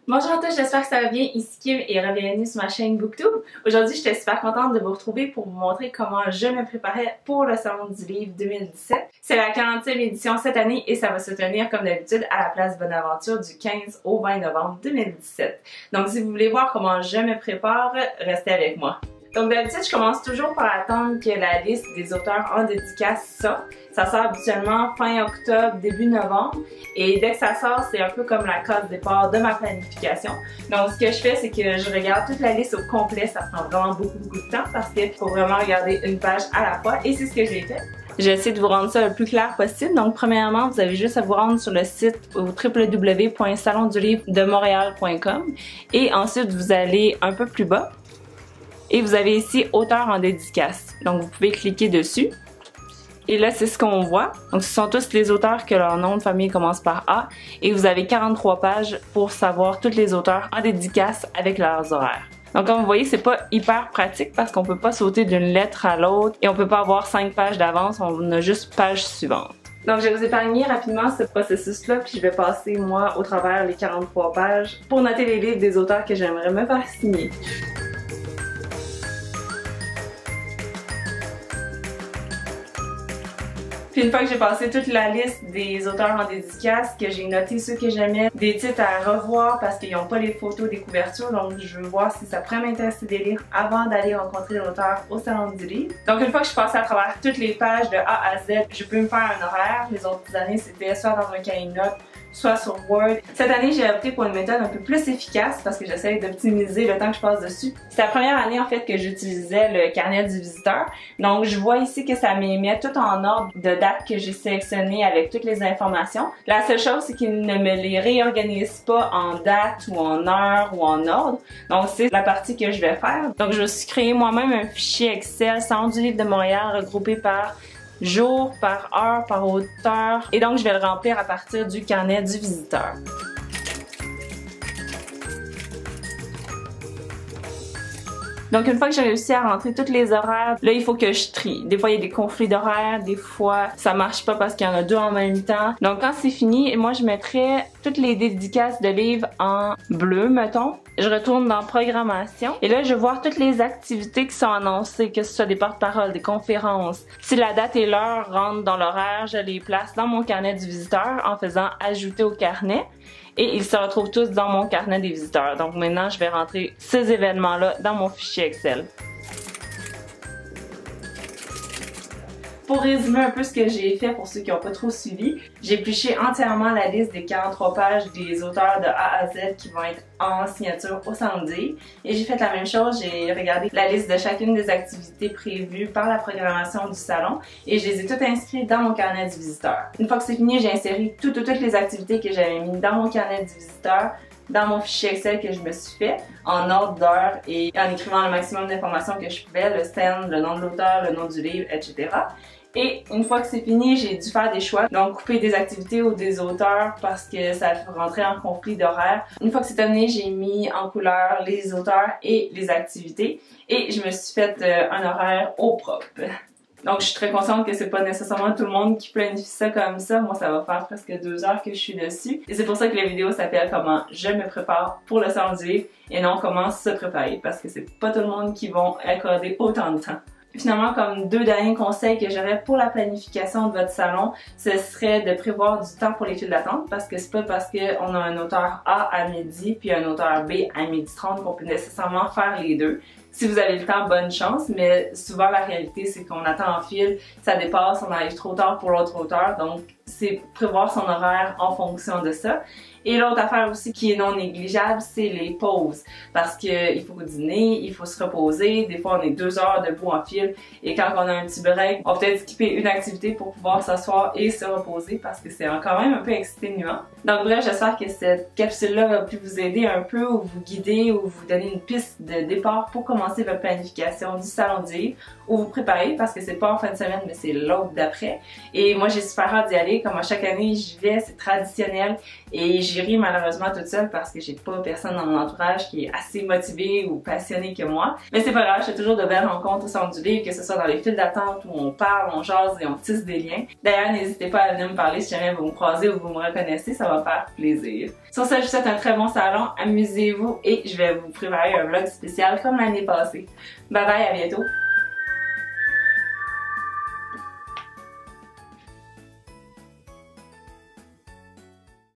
Bonjour à tous, j'espère que ça va bien. Ici Kim et bienvenue sur ma chaîne Booktube. Aujourd'hui, j'étais super contente de vous retrouver pour vous montrer comment je me préparais pour le Salon du Livre 2017. C'est la 40e édition cette année et ça va se tenir comme d'habitude à la place Bonaventure du 15 au 20 novembre 2017. Donc si vous voulez voir comment je me prépare, restez avec moi. Donc d'habitude, je commence toujours par attendre que la liste des auteurs en dédicace sorte. Ça sort habituellement fin octobre, début novembre. Et dès que ça sort, c'est un peu comme la case départ de ma planification. Donc ce que je fais, c'est que je regarde toute la liste au complet. Ça prend vraiment beaucoup de temps parce qu'il faut vraiment regarder une page à la fois. Et c'est ce que j'ai fait. J'ai essayé de vous rendre ça le plus clair possible. Donc premièrement, vous avez juste à vous rendre sur le site au www.salondulivredemontréal.com et ensuite vous allez un peu plus bas. Et vous avez ici Auteurs en dédicace. Donc vous pouvez cliquer dessus. Et là, c'est ce qu'on voit. Donc ce sont tous les auteurs que leur nom de famille commence par A. Et vous avez 43 pages pour savoir tous les auteurs en dédicace avec leurs horaires. Donc comme vous voyez, c'est pas hyper pratique parce qu'on peut pas sauter d'une lettre à l'autre et on peut pas avoir 5 pages d'avance, on a juste page suivante. Donc je vais vous épargner rapidement ce processus-là, puis je vais passer moi au travers les 43 pages pour noter les livres des auteurs que j'aimerais me faire signer. Puis une fois que j'ai passé toute la liste des auteurs en dédicace, que j'ai noté ceux que j'aimais, des titres à revoir parce qu'ils n'ont pas les photos des couvertures, donc je veux voir si ça pourrait m'intéresser des livres avant d'aller rencontrer l'auteur au Salon du Livre. Donc une fois que je suis passée à travers toutes les pages de A à Z, je peux me faire un horaire. Les autres années, c'était soit dans un cahier de notes, soit sur Word. Cette année, j'ai opté pour une méthode un peu plus efficace parce que j'essaie d'optimiser le temps que je passe dessus. C'est la première année en fait que j'utilisais le carnet du visiteur. Donc je vois ici que ça m'émet tout en ordre de dates que j'ai sélectionnées avec toutes les informations. La seule chose, c'est qu'il ne me les réorganise pas en date ou en heure ou en ordre. Donc c'est la partie que je vais faire. Donc je me suis créé moi-même un fichier Excel Salon du Livre de Montréal regroupé par jour, par heure, par auteur. Et donc, je vais le remplir à partir du carnet du visiteur. Donc une fois que j'ai réussi à rentrer tous les horaires, là il faut que je trie. Des fois il y a des conflits d'horaires, des fois ça marche pas parce qu'il y en a deux en même temps. Donc quand c'est fini, moi je mettrai toutes les dédicaces de livres en bleu, mettons. Je retourne dans programmation et là je vais voir toutes les activités qui sont annoncées, que ce soit des porte-paroles, des conférences. Si la date et l'heure rentrent dans l'horaire, je les place dans mon carnet du visiteur en faisant ajouter au carnet. Et ils se retrouvent tous dans mon carnet des visiteurs. Donc maintenant, je vais rentrer ces événements-là dans mon fichier Excel. Pour résumer un peu ce que j'ai fait pour ceux qui n'ont pas trop suivi, j'ai épluché entièrement la liste des 43 pages des auteurs de A à Z qui vont être en signature au Salon du Livre. Et j'ai fait la même chose, j'ai regardé la liste de chacune des activités prévues par la programmation du salon et je les ai toutes inscrites dans mon carnet du visiteur. Une fois que c'est fini, j'ai inséré toutes les activités que j'avais mises dans mon carnet du visiteur dans mon fichier Excel que je me suis fait en ordre d'heure et en écrivant le maximum d'informations que je pouvais, le stand, le nom de l'auteur, le nom du livre, etc. Et une fois que c'est fini, j'ai dû faire des choix, donc couper des activités ou des auteurs parce que ça rentrait en conflit d'horaire. Une fois que c'est terminé, j'ai mis en couleur les auteurs et les activités et je me suis fait un horaire au propre. Donc je suis très consciente que c'est pas nécessairement tout le monde qui planifie ça comme ça. Moi, ça va faire presque 2 heures que je suis dessus. Et c'est pour ça que la vidéo s'appelle comment je me prépare pour le Salon du Livre et non comment se préparer parce que c'est pas tout le monde qui vont accorder autant de temps. Finalement, comme 2 derniers conseils que j'aurais pour la planification de votre salon, ce serait de prévoir du temps pour les files d'attente parce que c'est pas parce qu'on a un auteur A à midi puis un auteur B à 12h30 qu'on peut nécessairement faire les deux. Si vous avez le temps, bonne chance, mais souvent la réalité c'est qu'on attend en file, ça dépasse, on arrive trop tard pour l'autre auteur, donc c'est prévoir son horaire en fonction de ça. Et l'autre affaire aussi qui est non négligeable, c'est les pauses. Parce qu'il faut dîner, il faut se reposer. Des fois, on est 2 heures debout en file. Et quand on a un petit break, on peut peut-être skipper une activité pour pouvoir s'asseoir et se reposer parce que c'est quand même un peu exténuant. Donc bref, j'espère que cette capsule-là va pu vous aider un peu ou vous guider ou vous donner une piste de départ pour commencer commencer votre planification du salon du livre ou vous préparer parce que c'est pas en fin de semaine mais c'est l'autre d'après. Et moi j'ai super hâte d'y aller, comme à chaque année j'y vais, c'est traditionnel et j'y ris malheureusement toute seule parce que j'ai pas personne dans mon entourage qui est assez motivé ou passionné que moi. Mais c'est pas grave, je fais toujours de belles rencontres au salon du livre, que ce soit dans les files d'attente où on parle, on jase et on tisse des liens. D'ailleurs, n'hésitez pas à venir me parler si jamais vous me croisez ou vous me reconnaissez, ça va faire plaisir. Sur ce, je vous souhaite un très bon salon, amusez-vous et je vais vous préparer un vlog spécial comme l'année passée. Bye bye, à bientôt!